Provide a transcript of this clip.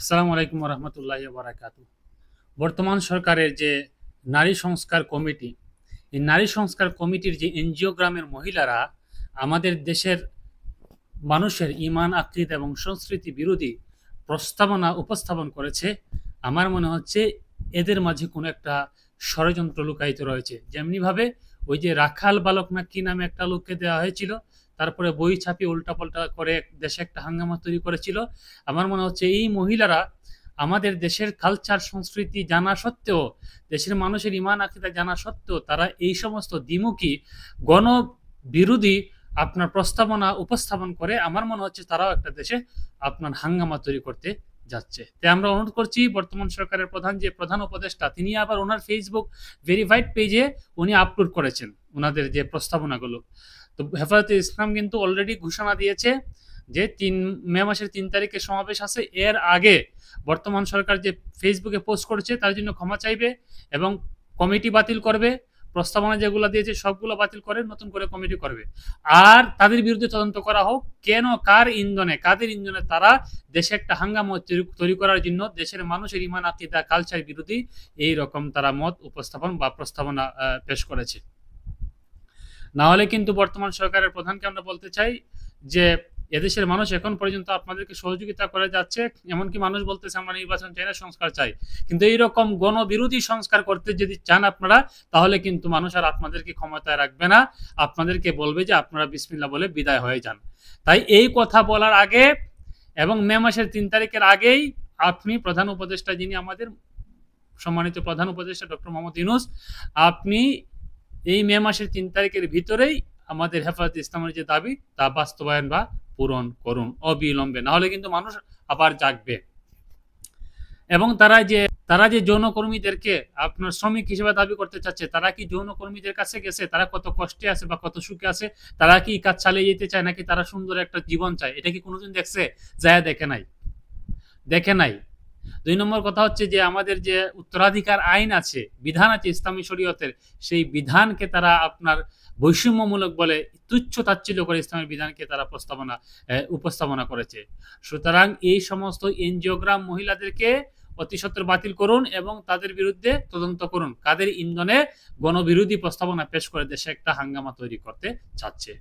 আসসালামু আলাইকুম রহমতুল্লাহি বারাকাতু। বর্তমান সরকারের যে নারী সংস্কার কমিটি, এই নারী সংস্কার কমিটির যে এনজিওগ্রামের মহিলারা আমাদের দেশের মানুষের ইমান, আকীদা এবং সংস্কৃতি বিরোধী প্রস্তাবনা উপস্থাপন করেছে, আমার মনে হচ্ছে এদের মাঝে কোনো একটা ষড়যন্ত্র লুকায়িত রয়েছে। যেমনিভাবে ওই যে রাখাল বালক না কি নামে একটা লোককে দেওয়া হয়েছিল, তারপরে বই ছাপিয়ে উল্টাপাল্টা করে দেশে একটা হাঙ্গামা তৈরি করেছিল। আমার মনে হচ্ছে এই মহিলারা আমাদের দেশের কালচার সংস্কৃতি জানা সত্ত্বেও, দেশের মানুষের ইমান আকীদা জানা সত্ত্বেও তারা এই সমস্ত দ্বিমুখী গণ বিরোধী আপনার প্রস্তাবনা উপস্থাপন করে আমার মনে হচ্ছে তারাও একটা দেশে আপনার হাঙ্গামা তৈরি করতে যাচ্ছে। তাই আমরা অনুরোধ করছি বর্তমান সরকারের প্রধান উপদেষ্টা, তিনি আবার ওনার ফেসবুক ভেরিফাইড পেজে উনি আপলোড করেছেন ওনাদের যে প্রস্তাবনাগুলো। তো হেফাজতে ইসলাম কিন্তু অলরেডি ঘোষণা দিয়েছে যে মে মাসের 3 তারিখে সমাবেশ আছে, এর আগে বর্তমান সরকার যে ফেসবুকে পোস্ট করেছে তার জন্য ক্ষমা চাইবে এবং কমিটি বাতিল করবে, প্রস্তাবনা যেগুলো দিয়েছে সবগুলো বাতিল করে নতুন করে কমিটি করবে। আর তাদের বিরুদ্ধে তদন্ত করা হোক, কেন কাদের ইন্ধনে তারা দেশে একটা হাঙ্গামা তৈরি করার জন্য দেশের মানুষের ইমান আকীদা কালচার বিরোধী এই রকম তারা মত উপস্থাপন বা প্রস্তাবনা পেশ করেছে। না হলে কিন্তু বর্তমান সরকারের প্রধানকে আমরা বলতে চাই যে এদেশের মানুষ এখন পর্যন্ত আপনাদেরকে সহযোগিতা করে যাচ্ছে, এমনকি মানুষ বলতেছে আমরা নির্বাচন চাই না, সংস্কার চাই। কিন্তু এইরকম গণবিরোধী সংস্কার করতে যদি চান আপনারা, তাহলে কিন্তু মানুষ আর আপনাদেরকে ক্ষমতায় রাখবে না, আপনাদেরকে বলবে যে আপনারা বিসমিল্লাহ বলে বিদায় হয়ে যান। তাই এই কথা বলার আগে এবং মে মাসের 3 তারিখের আগেই আপনি প্রধান উপদেষ্টা, যিনি আমাদের সম্মানিত প্রধান উপদেষ্টা ডক্টর মোহাম্মদ ইউনূস, আপনি এই মে মাসের 3 তারিখের ভিতরেই আমাদের হেফাজতে ইসলামের যে দাবি তা বাস্তবায়ন বা পূরণ করুন অবিলম্বে, না হলে কিন্তু মানুষ আবার জাগবে। এবং তারা যে যৌনকর্মীদেরকে আপনার শ্রমিক হিসেবে দাবি করতে চাচ্ছে, তারা কি যৌনকর্মীদের কাছে গেছে তারা কত কষ্টে আছে বা কত সুখে আছে, তারা কি কাজ চালিয়ে যেতে চায় নাকি তারা সুন্দর একটা জীবন চায়, এটা কি কোনোদিন দেখছে? যায় দেখে নাই। 2 নম্বর কথা হচ্ছে যে আমাদের যে উত্তরাধিকার আইন আছে, বিধান আছে ইসলামী শরীয়তের, সেই বিধানকে তারা আপনার বৈষম্যমূলক বলে তুচ্ছ তাচ্ছিল্য করে ইসলামের বিধানকে তারা উপস্থাপনা করেছে। সুতরাং এই সমস্ত এনজিওগ্রাম মহিলাদেরকে অতি সত্বর বাতিল করুন এবং তাদের বিরুদ্ধে তদন্ত করুন কাদের ইন্ধনে গণবিরোধী প্রস্তাবনা পেশ করে দেশে একটা হাঙ্গামা তৈরি করতে চাচ্ছে।